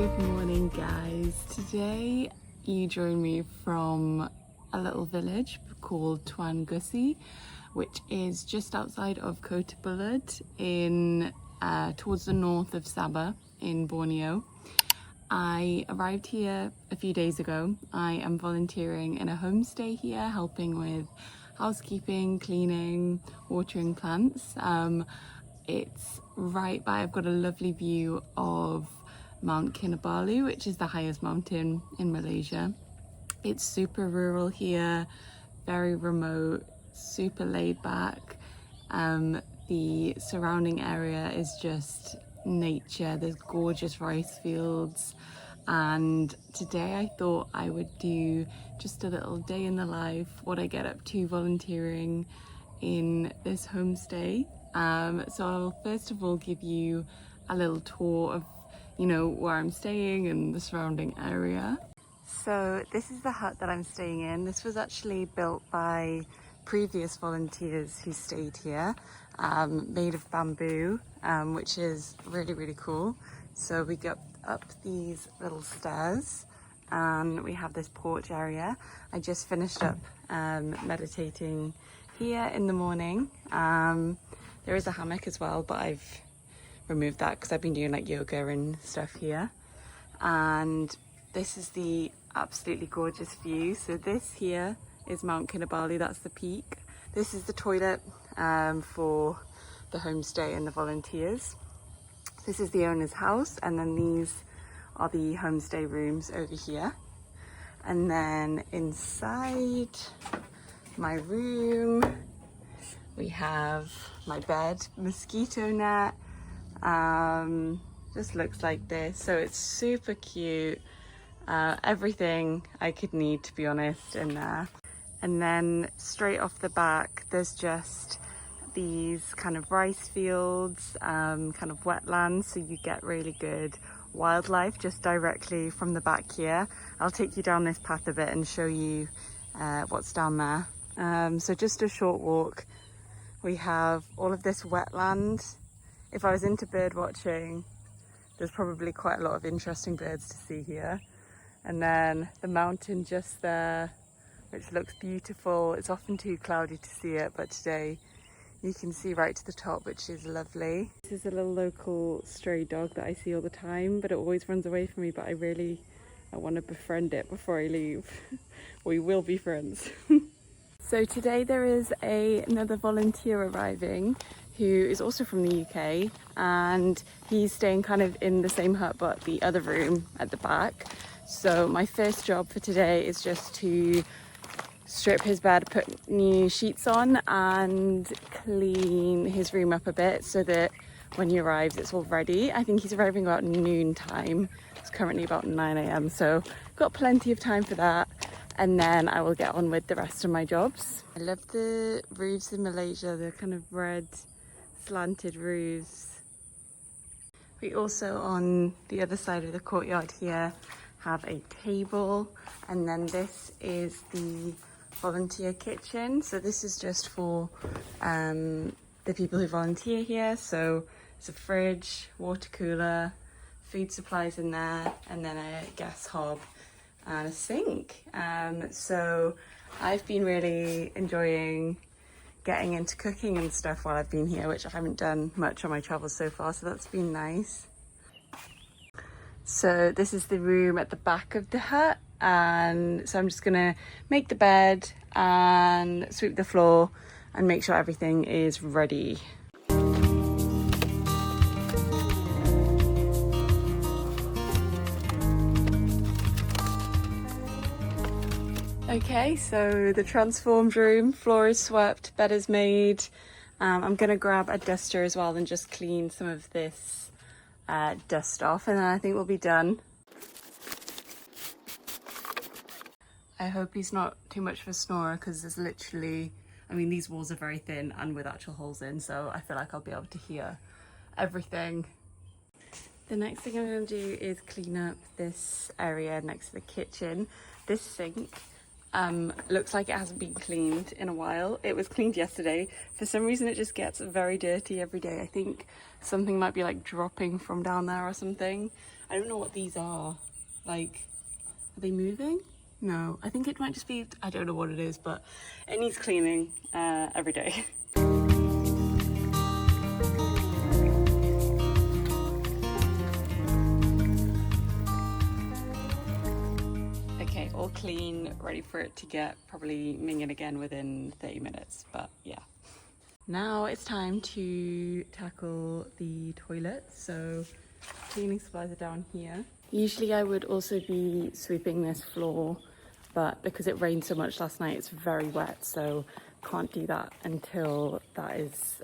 Good morning, guys. Today you join me from a little village called Tuan Gusi, which is just outside of Kudat in towards the north of Sabah in Borneo. I arrived here a few days ago. I am volunteering in a homestay here, helping with housekeeping, cleaning, watering plants. It's right by, I've got a lovely view of Mount Kinabalu, which is the highest mountain in Malaysia. It's super rural here, very remote, super laid back. The surrounding area is just nature. There's gorgeous rice fields, and today I thought I would do just a little day in the life, what I get up to volunteering in this homestay. So I'll first of all give you a little tour of, where I'm staying and the surrounding area. So this is the hut that I'm staying in. This was actually built by previous volunteers who stayed here, made of bamboo, which is really cool. So we go up these little stairs and we have this porch area. I just finished up meditating here in the morning. There is a hammock as well, but I've removed that because I've been doing like yoga and stuff here. And this is the absolutely gorgeous view. So this here is Mount Kinabalu, that's the peak. This is the toilet for the homestay and the volunteers. This is the owner's house, and then these are the homestay rooms over here. And then inside my room, we have my bed, mosquito net, just looks like this. So it's super cute, everything I could need, to be honest, in there. And then straight off the back, there's just these kind of rice fields, kind of wetlands, so you get really good wildlife just directly from the back here. I'll take you down this path a bit and show you what's down there. So just a short walk. We have all of this wetland. If I was into bird watching, there's probably quite a lot of interesting birds to see here. And then the mountain just there, which looks beautiful. It's often too cloudy to see it, but today you can see right to the top, which is lovely. This is a little local stray dog that I see all the time, but it always runs away from me, but I want to befriend it before I leave. We will be friends. So today there is another volunteer arriving who is also from the UK, and he's staying kind of in the same hut but the other room at the back. So my first job for today is just to strip his bed, put new sheets on and clean his room up a bit so that when he arrives it's all ready. I think he's arriving about noon time. It's currently about 9 AM, so got plenty of time for that. And then I will get on with the rest of my jobs. I love the roofs in Malaysia, the kind of red slanted roofs. We also, on the other side of the courtyard here, have a table, and then this is the volunteer kitchen. So this is just for the people who volunteer here. So it's a fridge, water cooler, food supplies in there, and then a gas hob and a sink. So I've been really enjoying getting into cooking and stuff while I've been here, which I haven't done much on my travels so far, so that's been nice. So this is the room at the back of the hut, and so I'm just gonna make the bed and sweep the floor and make sure everything is ready. Okay, so the transformed room, floor is swept, bed is made. I'm gonna grab a duster as well and just clean some of this dust off, and then I think we'll be done. I hope he's not too much of a snorer, because there's literally, these walls are very thin and with actual holes in, so I feel like I'll be able to hear everything. The next thing I'm going to do is clean up this area next to the kitchen. This sink, looks like it hasn't been cleaned in a while. It was cleaned yesterday. For some reason it just gets very dirty every day. I think something might be like dropping from down there or something. I don't know what these are. Like, are they moving? No, I think it might just be, I don't know what it is, but it needs cleaning every day. Okay, all clean, ready for it to get probably minging again within 30 minutes, but yeah. Now it's time to tackle the toilet. So cleaning supplies are down here. Usually I would also be sweeping this floor, but because it rained so much last night, it's very wet, so can't do that until that is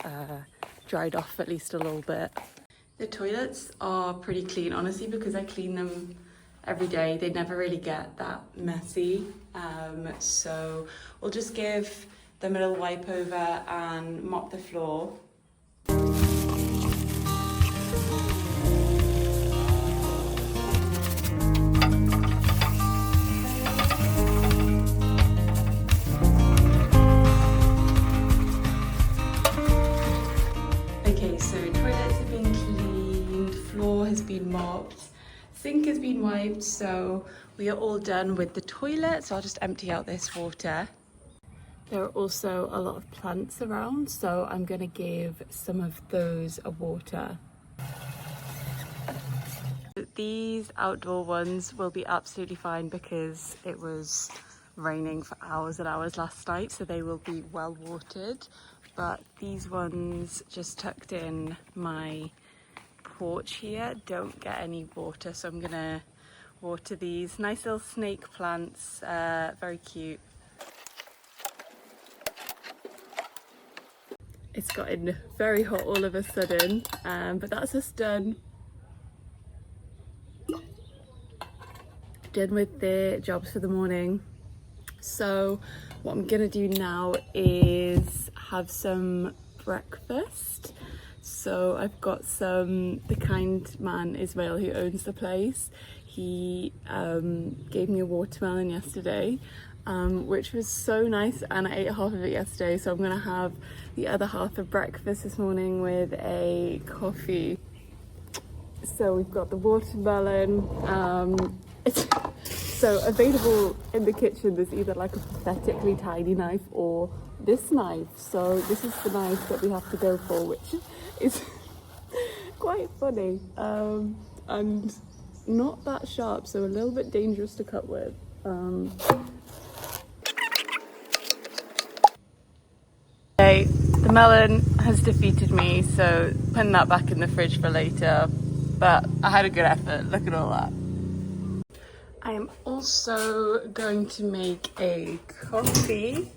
dried off at least a little bit. The toilets are pretty clean, honestly, because I clean them every day. They never really get that messy. So we'll just give them a little wipe over and mop the floor. Okay, so toilets have been cleaned, floor has been mopped, sink has been wiped, so we are all done with the toilet. So I'll just empty out this water. There are also a lot of plants around, so I'm going to give some of those a water. These outdoor ones will be absolutely fine because it was raining for hours and hours last night, so they will be well watered. But these ones just tucked in my porch here don't get any water, so I'm going to water these. Nice little snake plants, very cute. It's gotten very hot all of a sudden, but that's us done. Done with the jobs for the morning. So what I'm gonna do now is have some breakfast. So I've got the kind man Ismail who owns the place. He gave me a watermelon yesterday, which was so nice, and I ate half of it yesterday, so I'm gonna have the other half for breakfast this morning with a coffee. So we've got the watermelon. So available in the kitchen, there's either like a pathetically tiny knife or this knife. So this is the knife that we have to go for, which is quite funny and not that sharp, so a little bit dangerous to cut with. Okay, the melon has defeated me, so putting that back in the fridge for later, but I had a good effort. Look at all that. I am also going to make a coffee.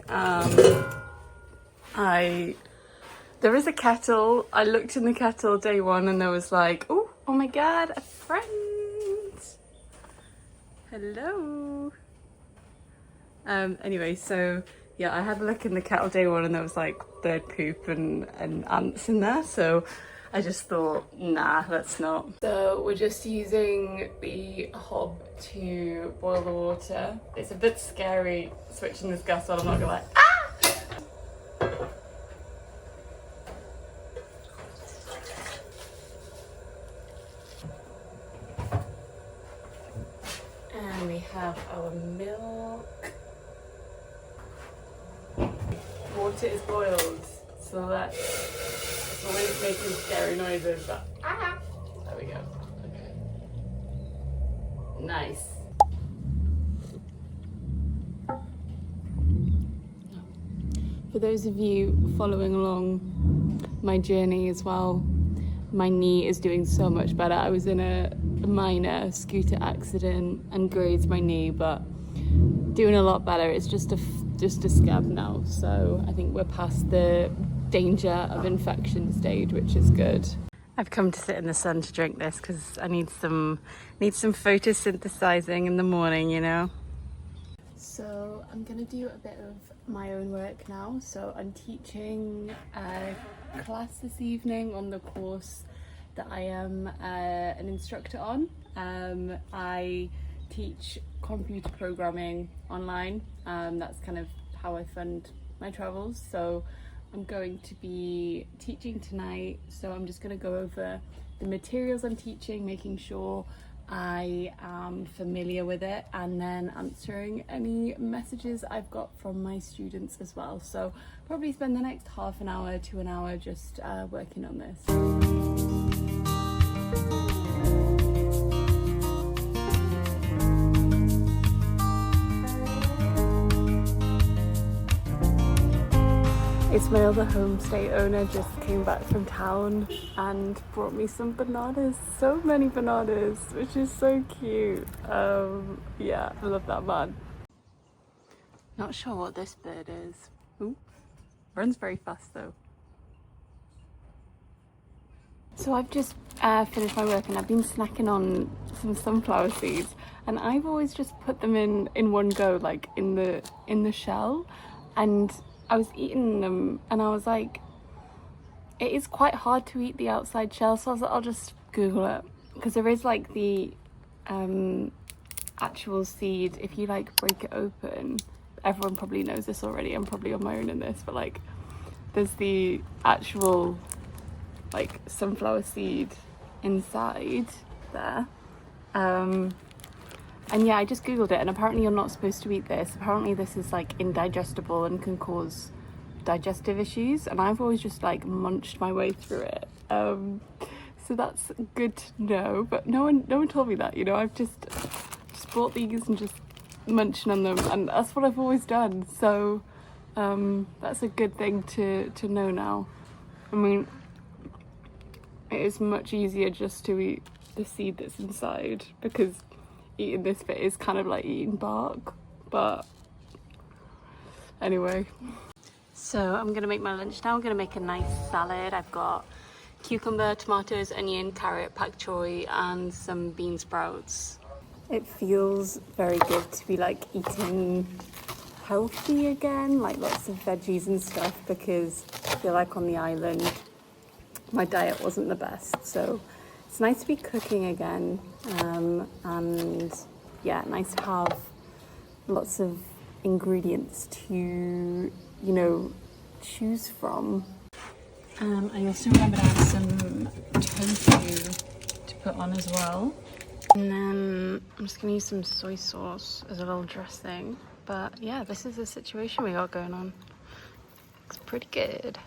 There is a kettle. I looked in the kettle day one and there was like, oh my god, a friend. Hello. Anyway, so yeah, I had a look in the kettle day one and there was like bird poop and ants in there, so I just thought, nah, let's not. So we're just using the hob to boil the water. It's a bit scary switching this gas on, I'm not gonna lie. Ah! And we have our milk. Water is boiled, so that's always making scary noises, but there we go. Okay. Nice. For those of you following along my journey as well, my knee is doing so much better. I was in a minor scooter accident and grazed my knee, but doing a lot better. It's just a scab now, so I think we're past the danger of infection stage, which is good. I've come to sit in the sun to drink this because I need some photosynthesizing in the morning, you know. So I'm gonna do a bit of my own work now. So I'm teaching a class this evening on the course that I am an instructor on. I teach computer programming online. That's kind of how I fund my travels. So I'm going to be teaching tonight. So I'm just going to go over the materials I'm teaching, making sure I am familiar with it, and then answering any messages I've got from my students as well. So probably spend the next half an hour to an hour just working on this. Ismail, the homestay owner, just came back from town and brought me some bananas. So many bananas, which is so cute. Yeah, I love that man. Not sure what this bird is. Ooh, runs very fast though. So I've just finished my work and I've been snacking on some sunflower seeds, and I've always just put them in one go, like in the shell, and I was eating them and I was like, it is quite hard to eat the outside shell, so I was like, I'll just Google it, because there is like the actual seed, if you like break it open, everyone probably knows this already, I'm probably on my own in this, but like there's the actual like sunflower seed inside there. And yeah, I just googled it, and apparently you're not supposed to eat this. Apparently this is like indigestible and can cause digestive issues, and I've always just like munched my way through it. So that's good to know, but no one told me that, you know. I've just bought these and just munching on them, and that's what I've always done. So that's a good thing to know now. I mean, it is much easier just to eat the seed that's inside, because eating this bit is kind of like eating bark. But anyway, so I'm gonna make my lunch now. I'm gonna make a nice salad. I've got cucumber, tomatoes, onion, carrot, pak choy, and some bean sprouts. It feels very good to be like eating healthy again, like lots of veggies and stuff, because I feel like on the island my diet wasn't the best. So it's nice to be cooking again, and yeah, nice to have lots of ingredients to, you know, choose from. I also remembered I had some tofu to put on as well. And then I'm just gonna use some soy sauce as a little dressing. But yeah, this is the situation we got going on. Looks pretty good.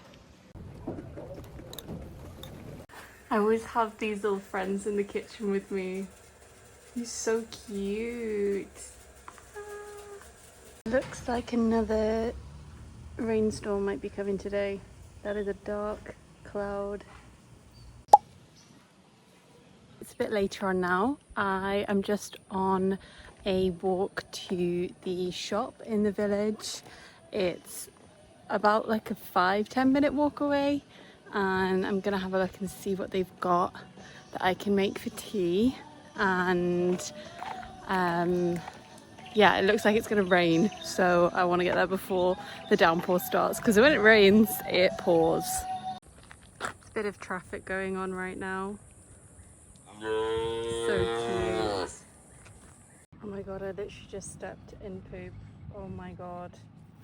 I always have these little friends in the kitchen with me. He's so cute. Looks like another rainstorm might be coming today. That is a dark cloud. It's a bit later on now. I am just on a walk to the shop in the village. It's about like a 5-10 minute walk away, and I'm gonna have a look and see what they've got that I can make for tea. And yeah, it looks like it's gonna rain, so I want to get there before the downpour starts, because when it rains it pours. There's a bit of traffic going on right now. So cute. Oh my god, I literally just stepped in poop. Oh my god.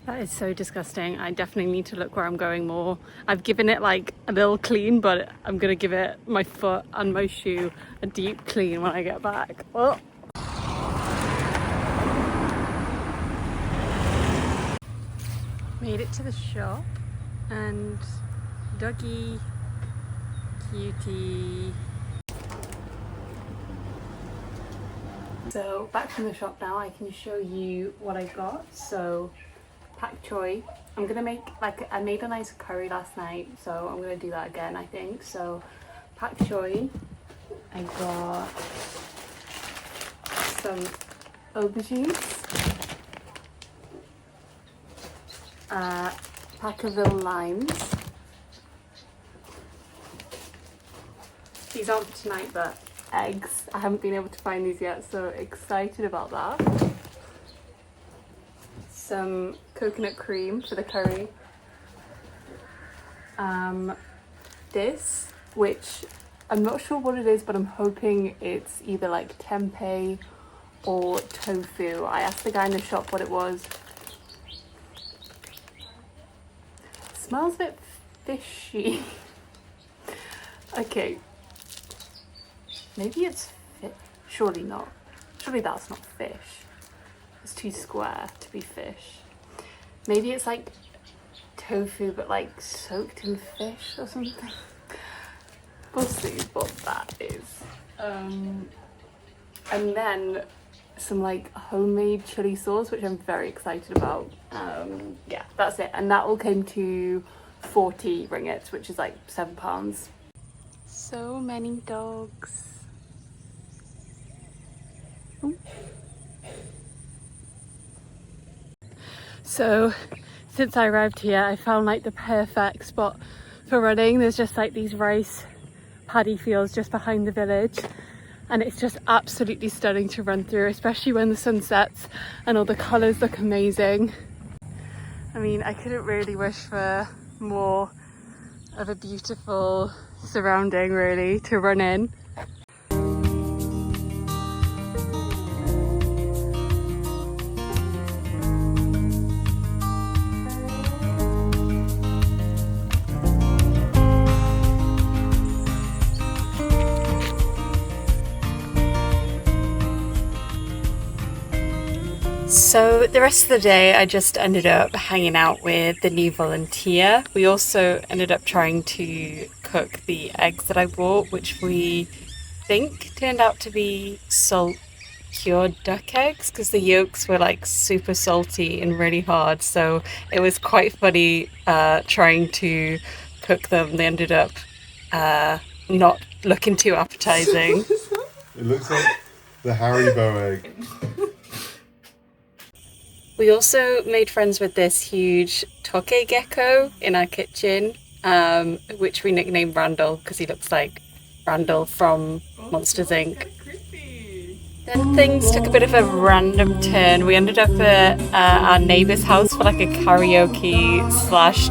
That is so disgusting. I definitely need to look where I'm going more. I've given it like a little clean, but I'm gonna give it, my foot and my shoe, a deep clean when I get back. Oh. Made it to the shop, and doggy, cutie. So back from the shop now, I can show you what I got. So pak choy. I'm gonna make, like, I made a nice curry last night, so I'm gonna do that again, I think. So pak choy, I got some aubergines, Packerville limes. These aren't for tonight, but eggs. I haven't been able to find these yet, so excited about that. Some coconut cream for the curry. This, which I'm not sure what it is, but I'm hoping it's either like tempeh or tofu. I asked the guy in the shop what it was. It smells a bit fishy. Okay, maybe it's fish. Surely not. Surely that's not fish. It's too square to be fish. Maybe it's like tofu but like soaked in fish or something. We'll see what that is. And then some like homemade chili sauce, which I'm very excited about. Yeah, that's it. And that all came to 40 ringgit, which is like £7. So many dogs. Ooh. So since I arrived here, I found like the perfect spot for running. There's just like these rice paddy fields just behind the village, and it's just absolutely stunning to run through, especially when the sun sets and all the colours look amazing. I mean, I couldn't really wish for more of a beautiful surrounding really to run in. So the rest of the day I just ended up hanging out with the new volunteer. We also ended up trying to cook the eggs that I bought, which we think turned out to be salt cured duck eggs because the yolks were like super salty and really hard. So it was quite funny trying to cook them. They ended up not looking too appetizing. It looks like the Haribo egg. We also made friends with this huge toke gecko in our kitchen, which we nicknamed Randall because he looks like Randall from Monsters Inc. Then things took a bit of a random turn. We ended up at our neighbour's house for like a karaoke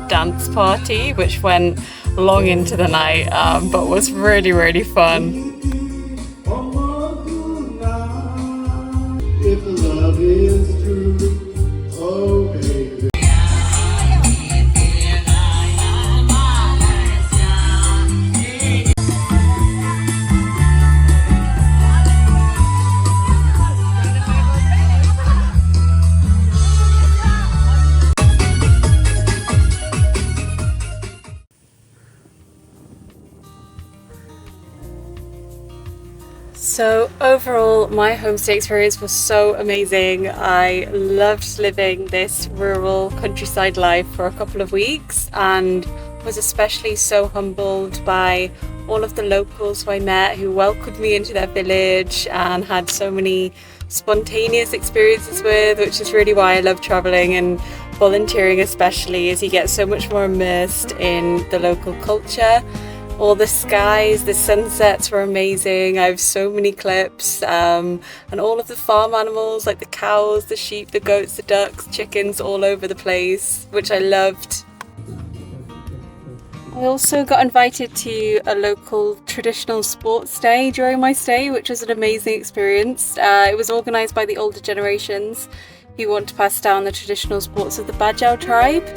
/ dance party, which went long into the night, but was really, really fun. If love is true, oh baby. So overall, my homestay experience was so amazing. I loved living this rural countryside life for a couple of weeks and was especially so humbled by all of the locals who I met who welcomed me into their village and had so many spontaneous experiences with, which is really why I love traveling and volunteering, especially as you get so much more immersed in the local culture. All the skies, the sunsets were amazing. I have so many clips, and all of the farm animals like the cows, the sheep, the goats, the ducks, chickens all over the place, which I loved. I also got invited to a local traditional sports day during my stay, which was an amazing experience. It was organised by the older generations who want to pass down the traditional sports of the Bajau tribe,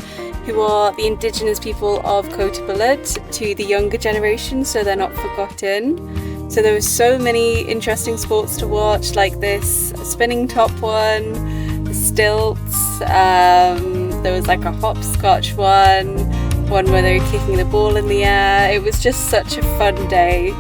who are the indigenous people of Kota Belud, to the younger generation so they're not forgotten. So there were so many interesting sports to watch, like this spinning top one, the stilts, there was like a hopscotch one where they were kicking the ball in the air. It was just such a fun day.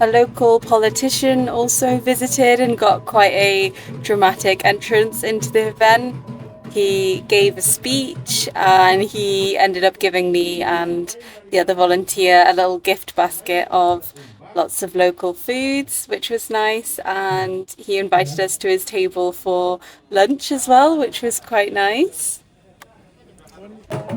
A local politician also visited and got quite a dramatic entrance into the event. He gave a speech and he ended up giving me and the other volunteer a little gift basket of lots of local foods, which was nice, and he invited us to his table for lunch as well, which was quite nice.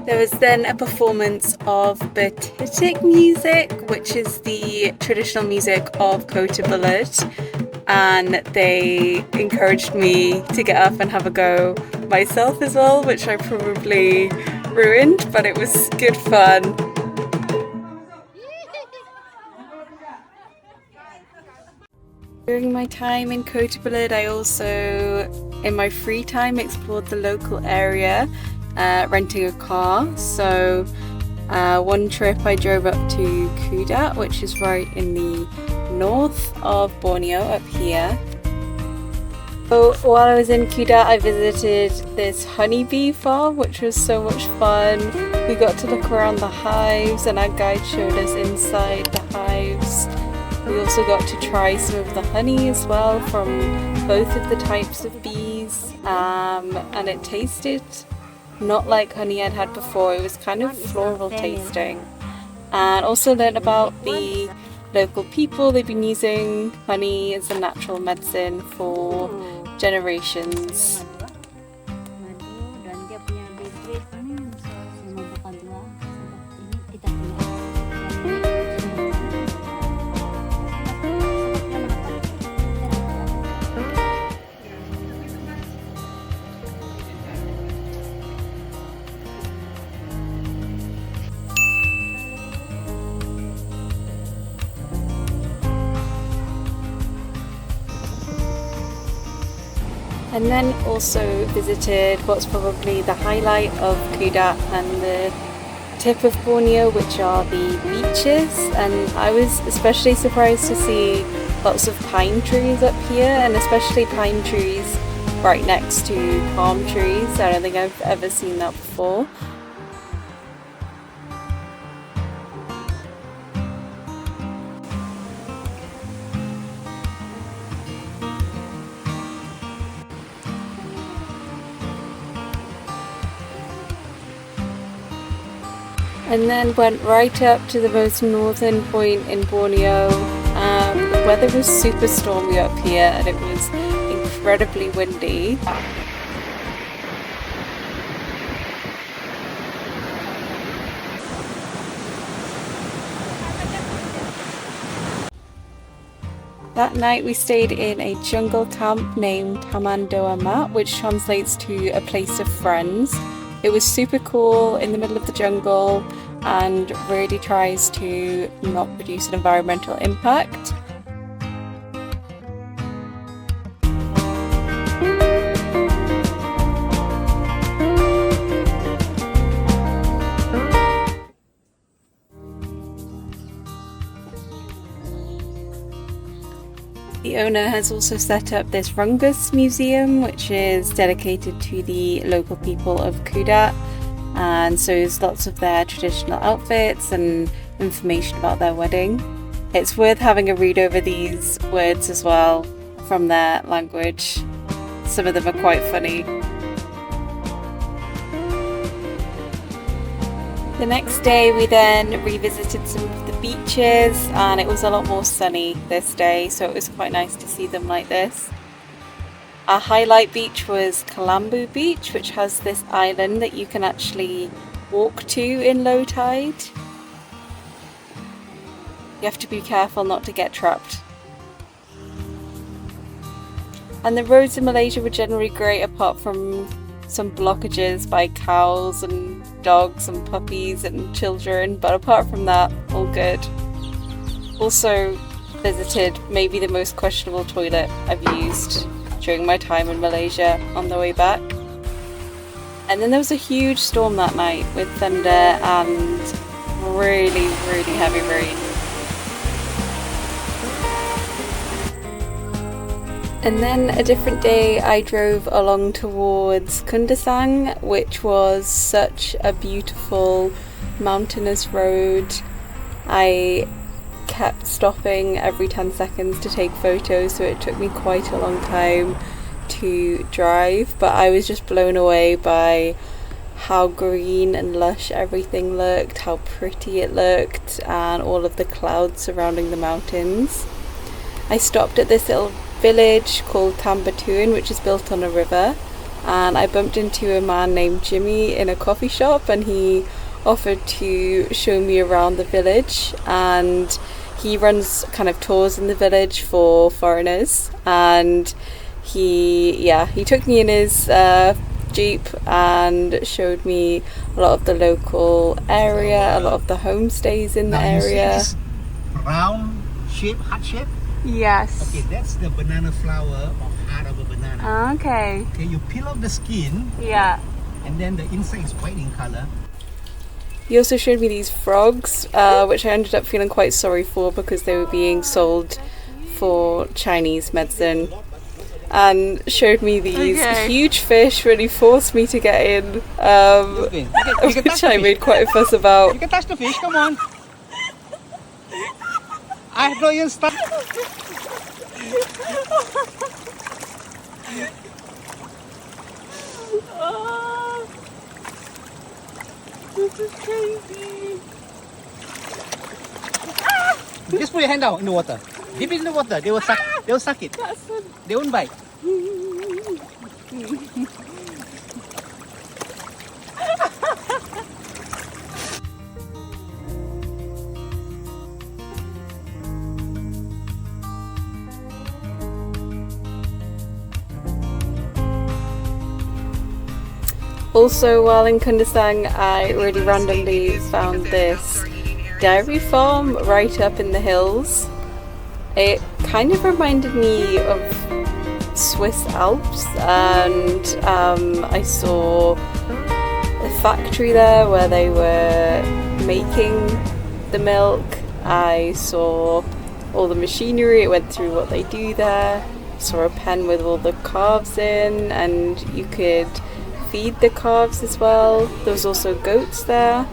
There was then a performance of Batitik music, which is the traditional music of Kota Belud, and they encouraged me to get up and have a go myself as well, which I probably ruined, but it was good fun. During my time in Kota Belud, I also, in my free time, explored the local area, renting a car. So one trip I drove up to Kudat, which is right in the north of Borneo, up here. So while I was in Kudat, I visited this honeybee farm, which was so much fun. We got to look around the hives, and our guide showed us inside the hives. We also got to try some of the honey as well from both of the types of bees, and it tasted not like honey I'd had before. It was kind of floral tasting. And also learned about the local people. They've been using honey as a natural medicine for generations. And then also visited what's probably the highlight of Kudat and the tip of Borneo, which are the beaches. And I was especially surprised to see lots of pine trees up here, and especially pine trees right next to palm trees. I don't think I've ever seen that before. And then went right up to the most northern point in Borneo. The weather was super stormy up here, and it was incredibly windy. That night we stayed in a jungle camp named Taman Doa Mat, which translates to a place of friends. It was super cool in the middle of the jungle and really tries to not produce an environmental impact. The owner has also set up this Rungus museum, which is dedicated to the local people of Kudat, and so there's lots of their traditional outfits and information about their wedding. It's worth having a read over these words as well from their language. Some of them are quite funny. The next day we then revisited some of the beaches, and it was a lot more sunny this day, so it was quite nice to see them like this. Our highlight beach was Kalambu Beach, which has this island that you can actually walk to in low tide. You have to be careful not to get trapped. And the roads in Malaysia were generally great, apart from some blockages by cows and dogs and puppies and children, but apart from that, all good. Also visited maybe the most questionable toilet I've used during my time in Malaysia on the way back. And then there was a huge storm that night with thunder and really heavy rain. And then a different day I drove along towards Kundasang, which was such a beautiful mountainous road. I kept stopping every 10 seconds to take photos, so it took me quite a long time to drive, but I was just blown away by how green and lush everything looked, how pretty it looked, and all of the clouds surrounding the mountains. I stopped at this little village called Tambatuan, which is built on a river, and I bumped into a man named Jimmy in a coffee shop, and he offered to show me around the village, and he runs kind of tours in the village for foreigners, and he took me in his Jeep and showed me a lot of the local area, a lot of the homestays in the area. You see this round shape, heart shape? Yes. Okay, that's the banana flower or heart of a banana. Okay. Okay, you peel off the skin, Yeah. and then the inside is white in color. He also showed me these frogs, which I ended up feeling quite sorry for because they were being sold for Chinese medicine, and showed me these huge fish when he forced me to get in, which I made quite a fuss about. You can touch the fish, come on. I have no even stuff. Oh, this is crazy. Just put your hand down in the water. Dip it in the water. They will suck. They will suck it. They won't bite. Also, while in Kundasang, I really randomly found this dairy farm right up in the hills. It kind of reminded me of Swiss Alps, and I saw a factory there where they were making the milk. I saw all the machinery, it went through what they do there. Saw a pen with all the calves in, and you could feed the calves as well. There was also goats there.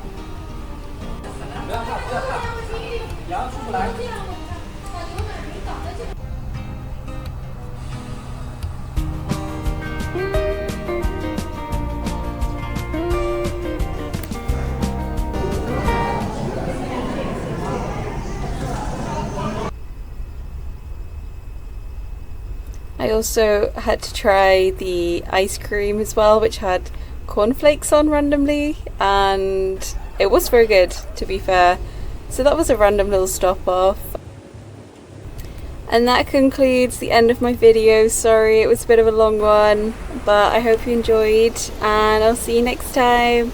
I also had to try the ice cream as well, which had cornflakes on randomly, and it was very good, to be fair. So that was a random little stop off. And that concludes the end of my video. Sorry, it was a bit of a long one, but I hope you enjoyed, and I'll see you next time.